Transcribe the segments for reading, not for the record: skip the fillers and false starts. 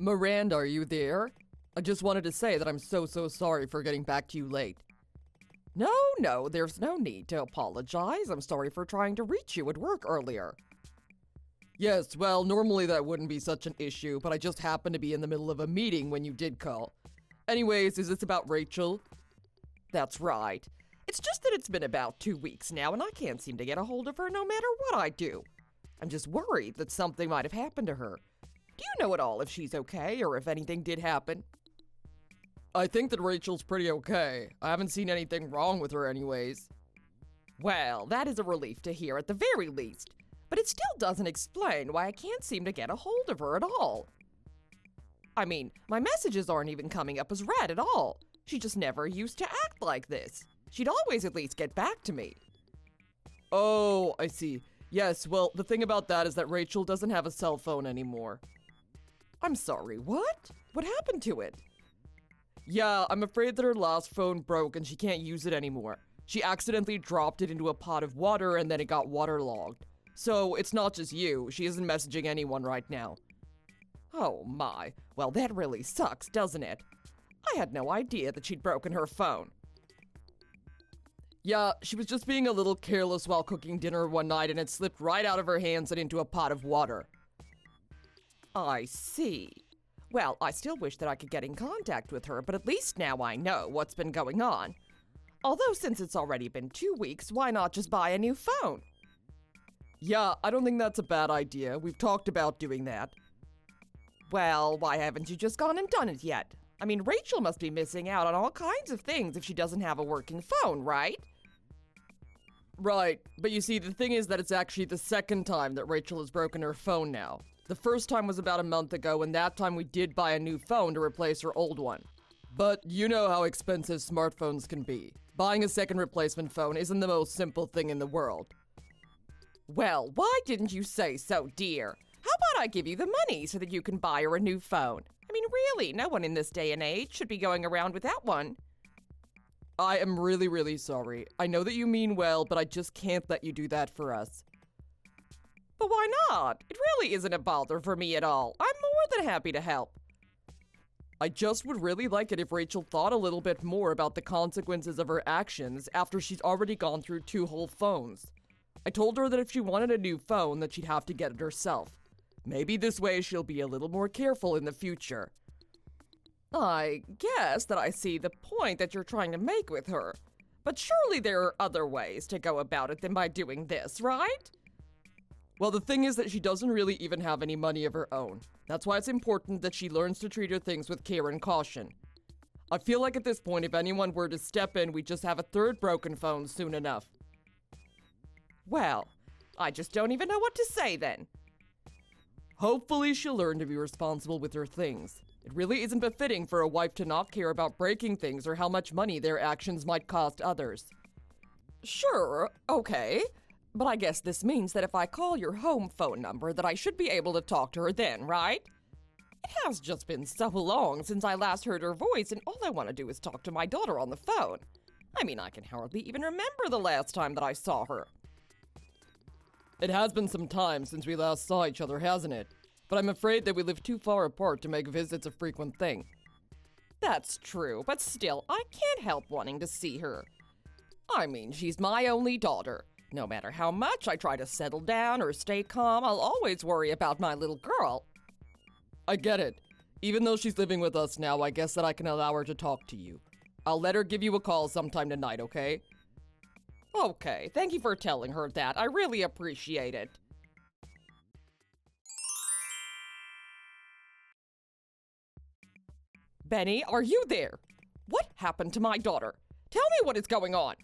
Miranda, are you there? I just wanted to say that I'm so sorry for getting back to you late. No, there's no need to apologize. I'm sorry for trying to reach you at work earlier. Yes, well, normally that wouldn't be such an issue, but I just happened to be in the middle of a meeting when you did call. Anyways, is this about Rachel? That's right. It's just that it's been about 2 weeks now, and I can't seem to get a hold of her no matter what I do. I'm just worried that something might have happened to her. Do you know at all if she's okay, or if anything did happen? I think that Rachel's pretty okay. I haven't seen anything wrong with her anyways. Well, that is a relief to hear at the very least. But it still doesn't explain why I can't seem to get a hold of her at all. I mean, my messages aren't even coming up as read at all. She just never used to act like this. She'd always at least get back to me. Oh, I see. Yes, well, the thing about that is that Rachel doesn't have a cell phone anymore. I'm sorry, what? What happened to it? Yeah, I'm afraid that her last phone broke and she can't use it anymore. She accidentally dropped it into a pot of water and then it got waterlogged. So, it's not just you. She isn't messaging anyone right now. Oh my. Well, that really sucks, doesn't it? I had no idea that she'd broken her phone. Yeah, she was just being a little careless while cooking dinner one night and it slipped right out of her hands and into a pot of water. I see. Well, I still wish that I could get in contact with her, but at least now I know what's been going on. Although since it's already been 2 weeks, why not just buy a new phone? Yeah, I don't think that's a bad idea. We've talked about doing that. Well, why haven't you just gone and done it yet? I mean, Rachel must be missing out on all kinds of things if she doesn't have a working phone, right? Right, but you see, the thing is that it's actually the second time that Rachel has broken her phone now. The first time was about a month ago, and that time we did buy a new phone to replace her old one. But you know how expensive smartphones can be. Buying a second replacement phone isn't the most simple thing in the world. Well, why didn't you say so, dear? How about I give you the money so that you can buy her a new phone? I mean, really, no one in this day and age should be going around without one. I am really sorry. I know that you mean well, but I just can't let you do that for us. But why not? It really isn't a bother for me at all. I'm more than happy to help. I just would really like it if Rachel thought a little bit more about the consequences of her actions after she's already gone through 2 whole phones. I told her that if she wanted a new phone, that she'd have to get it herself. Maybe this way she'll be a little more careful in the future. I guess that I see the point that you're trying to make with her. But surely there are other ways to go about it than by doing this, right? Well, the thing is that she doesn't really even have any money of her own. That's why it's important that she learns to treat her things with care and caution. I feel like at this point, if anyone were to step in, we'd just have a third broken phone soon enough. Well, I just don't even know what to say then. Hopefully she'll learn to be responsible with her things. It really isn't befitting for a wife to not care about breaking things or how much money their actions might cost others. Sure, okay. But I guess this means that if I call your home phone number, that I should be able to talk to her then, right? It has just been so long since I last heard her voice, and all I want to do is talk to my daughter on the phone. I mean, I can hardly even remember the last time that I saw her. It has been some time since we last saw each other, hasn't it? But I'm afraid that we live too far apart to make visits a frequent thing. That's true, but still, I can't help wanting to see her. I mean, she's my only daughter. No matter how much I try to settle down or stay calm, I'll always worry about my little girl. I get it. Even though she's living with us now, I guess that I can allow her to talk to you. I'll let her give you a call sometime tonight, okay? Okay, thank you for telling her that. I really appreciate it. Benny, are you there? What happened to my daughter? Tell me what is going on.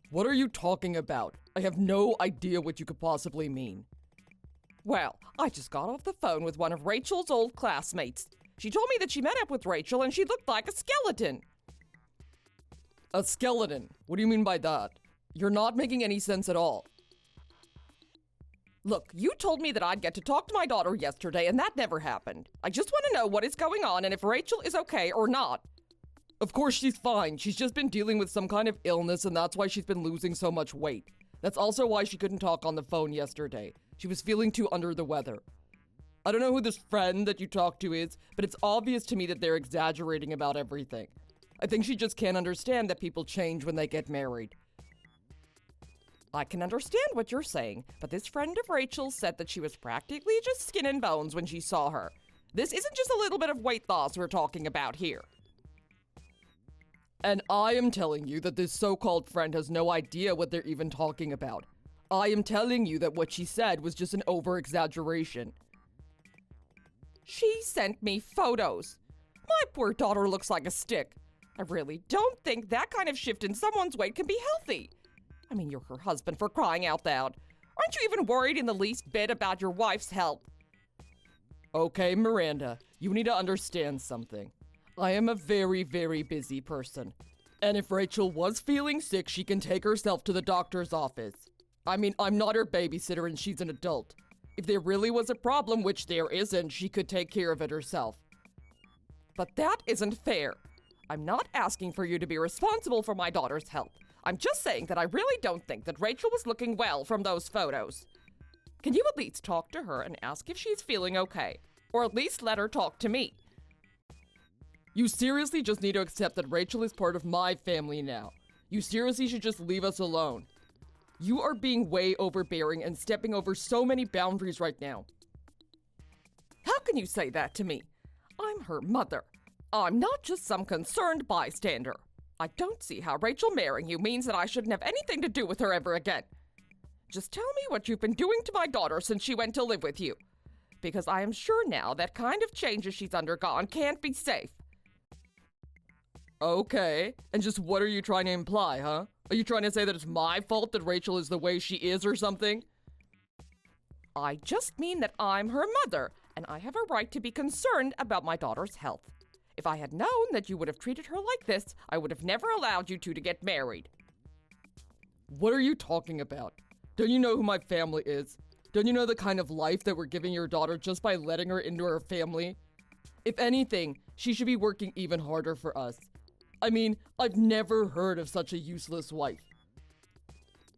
What are you talking about? I have no idea what you could possibly mean. Well, I just got off the phone with one of Rachel's old classmates. She told me that she met up with Rachel and she looked like a skeleton. A skeleton? What do you mean by that? You're not making any sense at all. Look, you told me that I'd get to talk to my daughter yesterday and that never happened. I just want to know what is going on and if Rachel is okay or not. Of course she's fine. She's just been dealing with some kind of illness and that's why she's been losing so much weight. That's also why she couldn't talk on the phone yesterday. She was feeling too under the weather. I don't know who this friend that you talk to is, but it's obvious to me that they're exaggerating about everything. I think she just can't understand that people change when they get married. I can understand what you're saying, but this friend of Rachel's said that she was practically just skin and bones when she saw her. This isn't just a little bit of weight loss we're talking about here. And I am telling you that this so-called friend has no idea what they're even talking about. I am telling you that what she said was just an over-exaggeration. She sent me photos. My poor daughter looks like a stick. I really don't think that kind of shift in someone's weight can be healthy. I mean, you're her husband, for crying out loud. Aren't you even worried in the least bit about your wife's health? Okay, Miranda, you need to understand something. I am a very, very busy person. And if Rachel was feeling sick, she can take herself to the doctor's office. I mean, I'm not her babysitter and she's an adult. If there really was a problem, which there isn't, she could take care of it herself. But that isn't fair. I'm not asking for you to be responsible for my daughter's health. I'm just saying that I really don't think that Rachel was looking well from those photos. Can you at least talk to her and ask if she's feeling okay? Or at least let her talk to me? You seriously just need to accept that Rachel is part of my family now. You seriously should just leave us alone. You are being way overbearing and stepping over so many boundaries right now. How can you say that to me? I'm her mother. I'm not just some concerned bystander. I don't see how Rachel marrying you means that I shouldn't have anything to do with her ever again. Just tell me what you've been doing to my daughter since she went to live with you. Because I am sure now that kind of changes she's undergone can't be safe. Okay, and just what are you trying to imply, huh? Are you trying to say that it's my fault that Rachel is the way she is or something? I just mean that I'm her mother, and I have a right to be concerned about my daughter's health. If I had known that you would have treated her like this, I would have never allowed you two to get married. What are you talking about? Don't you know who my family is? Don't you know the kind of life that we're giving your daughter just by letting her into our family? If anything, she should be working even harder for us. I mean, I've never heard of such a useless wife.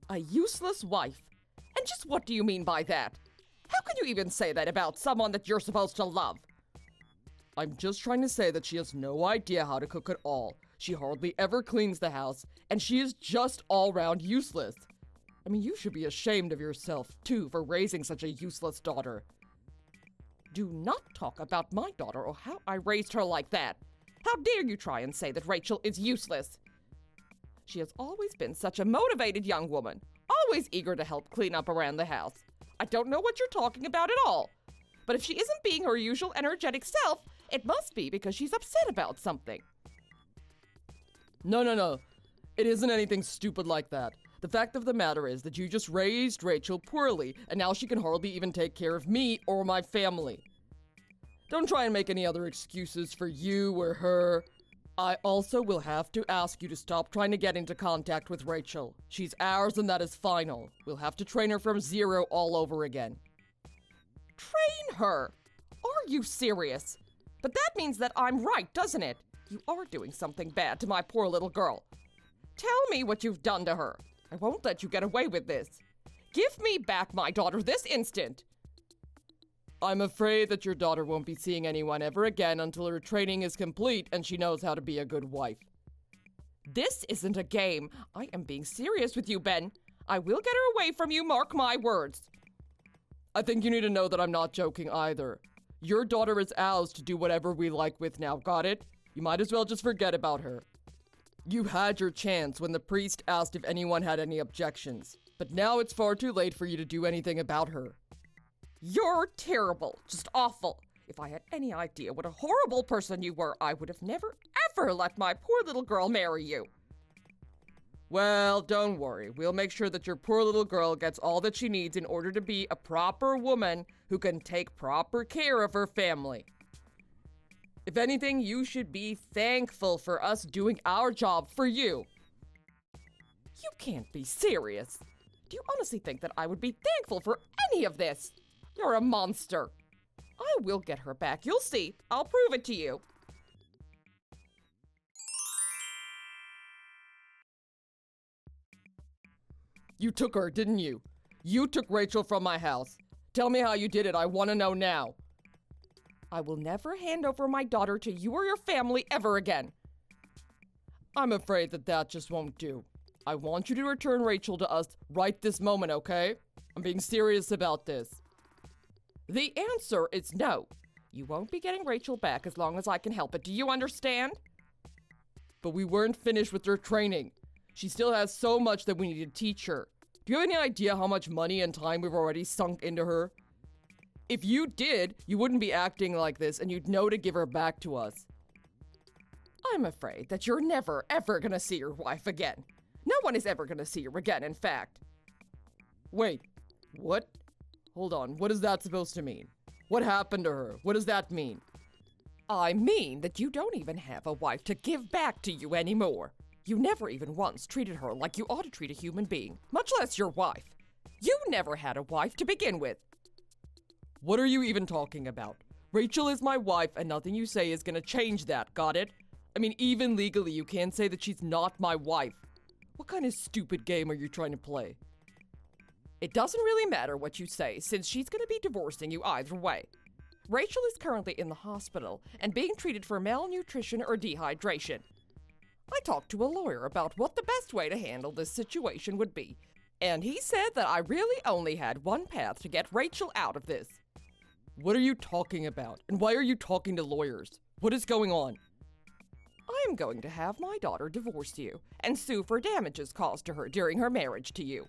A useless wife? And just what do you mean by that? How can you even say that about someone that you're supposed to love? I'm just trying to say that she has no idea how to cook at all. She hardly ever cleans the house, and she is just all-round useless. I mean, you should be ashamed of yourself, too, for raising such a useless daughter. Do not talk about my daughter or how I raised her like that. How dare you try and say that Rachel is useless? She has always been such a motivated young woman, always eager to help clean up around the house. I don't know what you're talking about at all. But if she isn't being her usual energetic self, it must be because she's upset about something. No. It isn't anything stupid like that. The fact of the matter is that you just raised Rachel poorly, and now she can hardly even take care of me or my family. Don't try and make any other excuses for you or her. I also will have to ask you to stop trying to get into contact with Rachel. She's ours and that is final. We'll have to train her from zero all over again. Train her? Are you serious? But that means that I'm right, doesn't it? You are doing something bad to my poor little girl. Tell me what you've done to her. I won't let you get away with this. Give me back my daughter this instant. I'm afraid that your daughter won't be seeing anyone ever again until her training is complete and she knows how to be a good wife. This isn't a game. I am being serious with you, Ben. I will get her away from you, mark my words. I think you need to know that I'm not joking either. Your daughter is ours to do whatever we like with now, got it? You might as well just forget about her. You had your chance when the priest asked if anyone had any objections, but now it's far too late for you to do anything about her. You're terrible, just awful. If I had any idea what a horrible person you were, I would have never, ever let my poor little girl marry you. Well, don't worry. We'll make sure that your poor little girl gets all that she needs in order to be a proper woman who can take proper care of her family. If anything, you should be thankful for us doing our job for you. You can't be serious. Do you honestly think that I would be thankful for any of this? You're a monster. I will get her back. You'll see. I'll prove it to you. You took her, didn't you? You took Rachel from my house. Tell me how you did it. I want to know now. I will never hand over my daughter to you or your family ever again. I'm afraid that just won't do. I want you to return Rachel to us right this moment, okay? I'm being serious about this. The answer is no. You won't be getting Rachel back as long as I can help it. Do you understand? But we weren't finished with her training. She still has so much that we need to teach her. Do you have any idea how much money and time we've already sunk into her? If you did, you wouldn't be acting like this and you'd know to give her back to us. I'm afraid that you're never, ever gonna see your wife again. No one is ever gonna see her again, in fact. Wait, what? Hold on, what is that supposed to mean? What happened to her? What does that mean? I mean that you don't even have a wife to give back to you anymore. You never even once treated her like you ought to treat a human being, much less your wife. You never had a wife to begin with. What are you even talking about? Rachel is my wife and nothing you say is gonna change that, got it? I mean, even legally, you can't say that she's not my wife. What kind of stupid game are you trying to play? It doesn't really matter what you say, since she's gonna be divorcing you either way. Rachel is currently in the hospital and being treated for malnutrition or dehydration. I talked to a lawyer about what the best way to handle this situation would be, and he said that I really only had one path to get Rachel out of this. What are you talking about? And why are you talking to lawyers? What is going on? I am going to have my daughter divorce you and sue for damages caused to her during her marriage to you.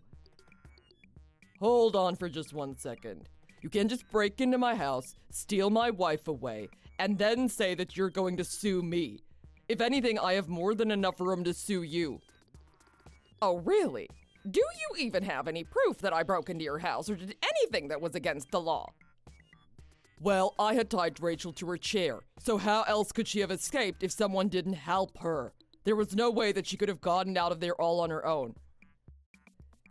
Hold on for just 1 second. You can't just break into my house, steal my wife away, and then say that you're going to sue me. If anything, I have more than enough room to sue you. Oh, really? Do you even have any proof that I broke into your house or did anything that was against the law? Well, I had tied Rachel to her chair, so how else could she have escaped if someone didn't help her? There was no way that she could have gotten out of there all on her own.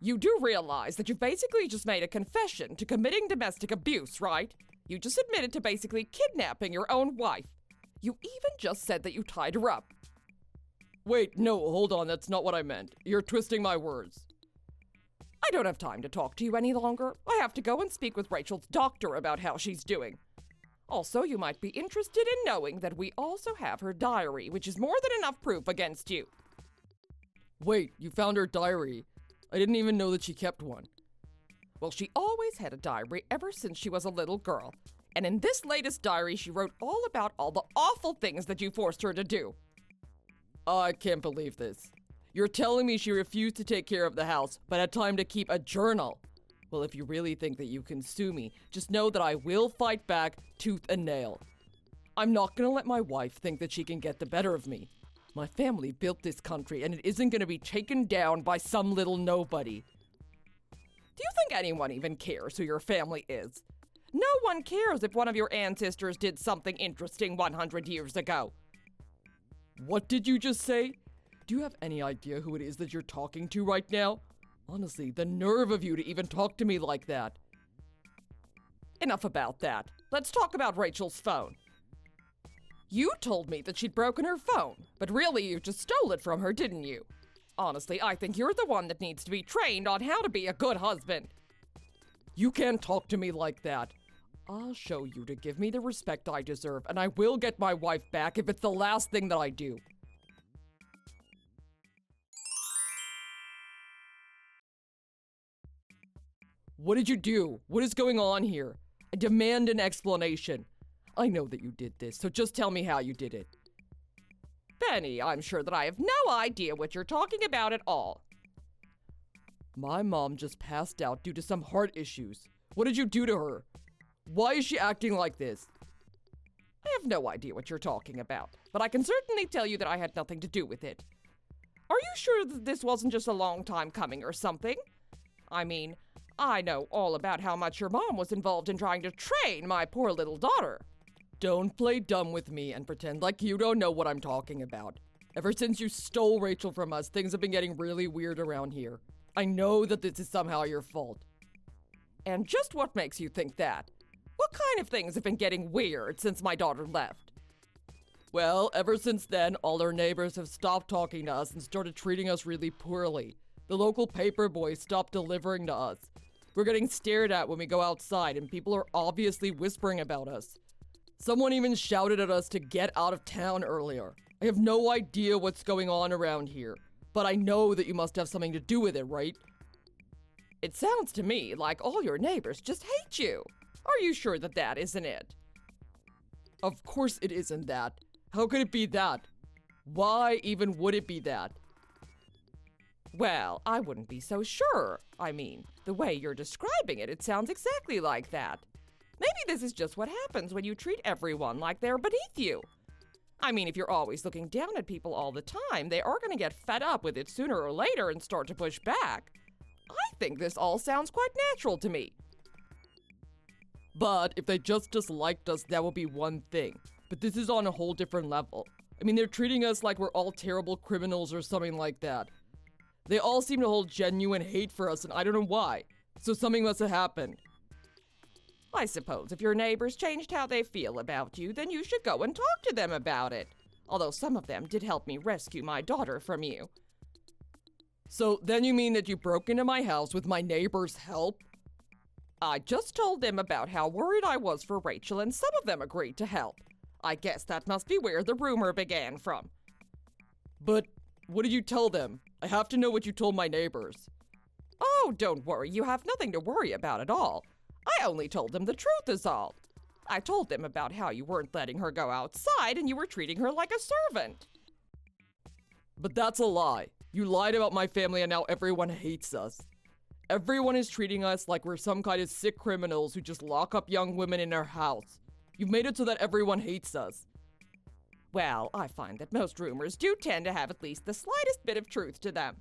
You do realize that you've basically just made a confession to committing domestic abuse, right? You just admitted to basically kidnapping your own wife. You even just said that you tied her up. Wait, no, hold on, that's not what I meant. You're twisting my words. I don't have time to talk to you any longer. I have to go and speak with Rachel's doctor about how she's doing. Also, you might be interested in knowing that we also have her diary, which is more than enough proof against you. Wait, you found her diary? I didn't even know that she kept one. Well, she always had a diary ever since she was a little girl. And in this latest diary, she wrote all about all the awful things that you forced her to do. I can't believe this. You're telling me she refused to take care of the house, but had time to keep a journal. Well, if you really think that you can sue me, just know that I will fight back tooth and nail. I'm not gonna let my wife think that she can get the better of me. My family built this country, and it isn't gonna be taken down by some little nobody. Do you think anyone even cares who your family is? No one cares if one of your ancestors did something interesting 100 years ago. What did you just say? Do you have any idea who it is that you're talking to right now? Honestly, the nerve of you to even talk to me like that. Enough about that. Let's talk about Rachel's phone. You told me that she'd broken her phone, but really you just stole it from her, didn't you? Honestly, I think you're the one that needs to be trained on how to be a good husband. You can't talk to me like that. I'll show you to give me the respect I deserve, and I will get my wife back if it's the last thing that I do. What did you do? What is going on here? I demand an explanation. I know that you did this, so just tell me how you did it. Benny, I'm sure that I have no idea what you're talking about at all. My mom just passed out due to some heart issues. What did you do to her? Why is she acting like this? I have no idea what you're talking about, but I can certainly tell you that I had nothing to do with it. Are you sure that this wasn't just a long time coming or something? I mean, I know all about how much your mom was involved in trying to train my poor little daughter. Don't play dumb with me and pretend like you don't know what I'm talking about. Ever since you stole Rachel from us, things have been getting really weird around here. I know that this is somehow your fault. And just what makes you think that? What kind of things have been getting weird since my daughter left? Well, ever since then, all our neighbors have stopped talking to us and started treating us really poorly. The local paper boy stopped delivering to us. We're getting stared at when we go outside, and people are obviously whispering about us. Someone even shouted at us to get out of town earlier. I have no idea what's going on around here, but I know that you must have something to do with it, right? It sounds to me like all your neighbors just hate you. Are you sure that that isn't it? Of course it isn't that. How could it be that? Why even would it be that? Well, I wouldn't be so sure. I mean, the way you're describing it, it sounds exactly like that. Maybe this is just what happens when you treat everyone like they're beneath you. I mean, if you're always looking down at people all the time, they are going to get fed up with it sooner or later and start to push back. I think this all sounds quite natural to me. But if they just disliked us, that would be one thing. But this is on a whole different level. I mean, they're treating us like we're all terrible criminals or something like that. They all seem to hold genuine hate for us, and I don't know why. So something must have happened. I suppose if your neighbors changed how they feel about you, then you should go and talk to them about it. Although some of them did help me rescue my daughter from you. So then you mean that you broke into my house with my neighbor's help? I just told them about how worried I was for Rachel, and some of them agreed to help. I guess that must be where the rumor began from. But what did you tell them? I have to know what you told my neighbors. Oh, don't worry. You have nothing to worry about at all. I only told them the truth is all. I told them about how you weren't letting her go outside and you were treating her like a servant. But that's a lie. You lied about my family and now everyone hates us. Everyone is treating us like we're some kind of sick criminals who just lock up young women in their house. You've made it so that everyone hates us. Well, I find that most rumors do tend to have at least the slightest bit of truth to them.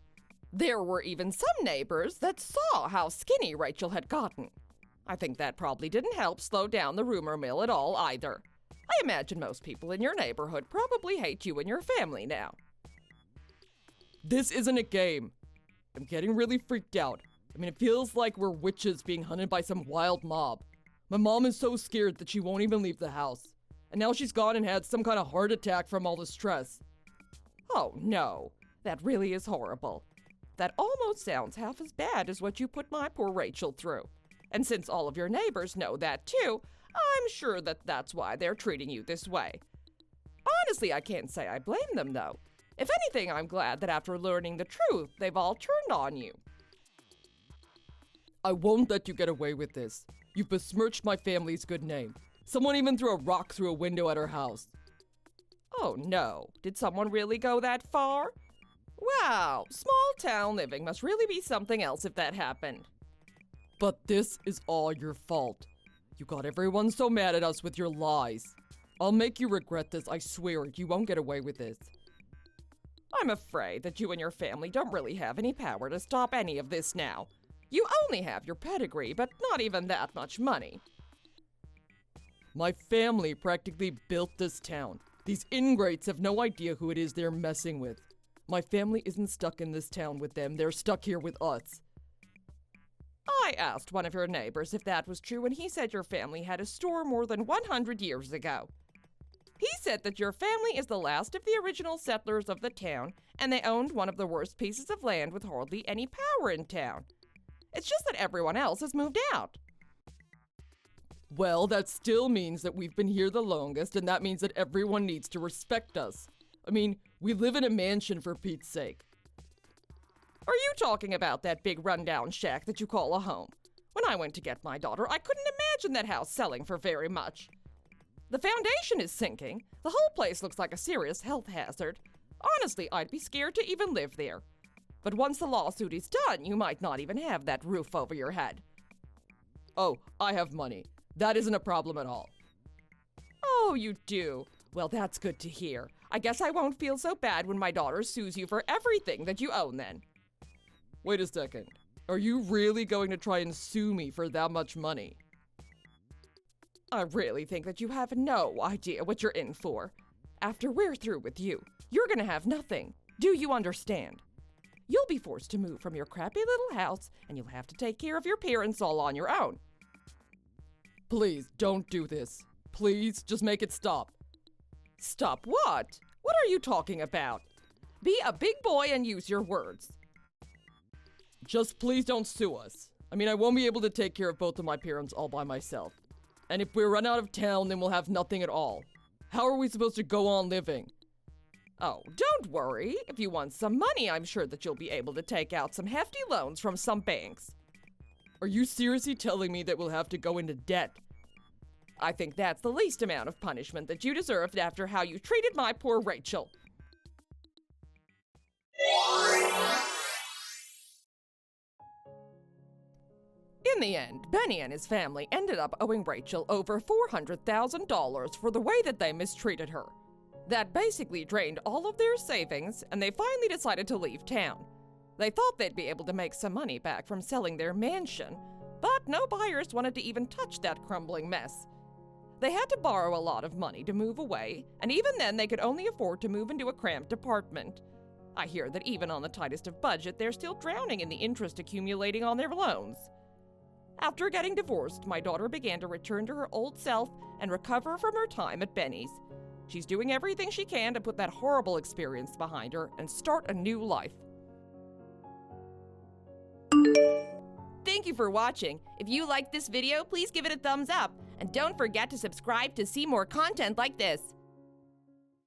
There were even some neighbors that saw how skinny Rachel had gotten. I think that probably didn't help slow down the rumor mill at all either. I imagine most people in your neighborhood probably hate you and your family now. This isn't a game. I'm getting really freaked out. I mean, it feels like we're witches being hunted by some wild mob. My mom is so scared that she won't even leave the house. And now she's gone and had some kind of heart attack from all the stress. Oh no, that really is horrible. That almost sounds half as bad as what you put my poor Rachel through. And since all of your neighbors know that too, I'm sure that that's why they're treating you this way. Honestly, I can't say I blame them though. If anything, I'm glad that after learning the truth, they've all turned on you. I won't let you get away with this. You've besmirched my family's good name. Someone even threw a rock through a window at our house. Oh no, did someone really go that far? Wow, small town living must really be something else if that happened. But this is all your fault. You got everyone so mad at us with your lies. I'll make you regret this, I swear. You won't get away with this. I'm afraid that you and your family don't really have any power to stop any of this now. You only have your pedigree, but not even that much money. My family practically built this town. These ingrates have no idea who it is they're messing with. My family isn't stuck in this town with them, they're stuck here with us. I asked one of your neighbors if that was true, and he said your family had a store more than 100 years ago. He said that your family is the last of the original settlers of the town, and they owned one of the worst pieces of land with hardly any power in town. It's just that everyone else has moved out. Well, that still means that we've been here the longest, and that means that everyone needs to respect us. I mean, we live in a mansion for Pete's sake. Are you talking about that big rundown shack that you call a home? When I went to get my daughter, I couldn't imagine that house selling for very much. The foundation is sinking. The whole place looks like a serious health hazard. Honestly, I'd be scared to even live there. But once the lawsuit is done, you might not even have that roof over your head. Oh, I have money. That isn't a problem at all. Oh, you do? Well, that's good to hear. I guess I won't feel so bad when my daughter sues you for everything that you own then. Wait a second. Are you really going to try and sue me for that much money? I really think that you have no idea what you're in for. After we're through with you, you're gonna have nothing. Do you understand? You'll be forced to move from your crappy little house, and you'll have to take care of your parents all on your own. Please, don't do this. Please, just make it stop. Stop what? What are you talking about? Be a big boy and use your words. Just please don't sue us. I mean, I won't be able to take care of both of my parents all by myself. And if we run out of town, then we'll have nothing at all. How are we supposed to go on living? Oh, don't worry. If you want some money, I'm sure that you'll be able to take out some hefty loans from some banks. Are you seriously telling me that we'll have to go into debt? I think that's the least amount of punishment that you deserved after how you treated my poor Rachel. In the end, Benny and his family ended up owing Rachel over $400,000 for the way that they mistreated her. That basically drained all of their savings, and they finally decided to leave town. They thought they'd be able to make some money back from selling their mansion, but no buyers wanted to even touch that crumbling mess. They had to borrow a lot of money to move away, and even then they could only afford to move into a cramped apartment. I hear that even on the tightest of budget, they're still drowning in the interest accumulating on their loans. After getting divorced, my daughter began to return to her old self and recover from her time at Benny's. She's doing everything she can to put that horrible experience behind her and start a new life. Thank you for watching. If you liked this video, please give it a thumbs up. And don't forget to subscribe to see more content like this.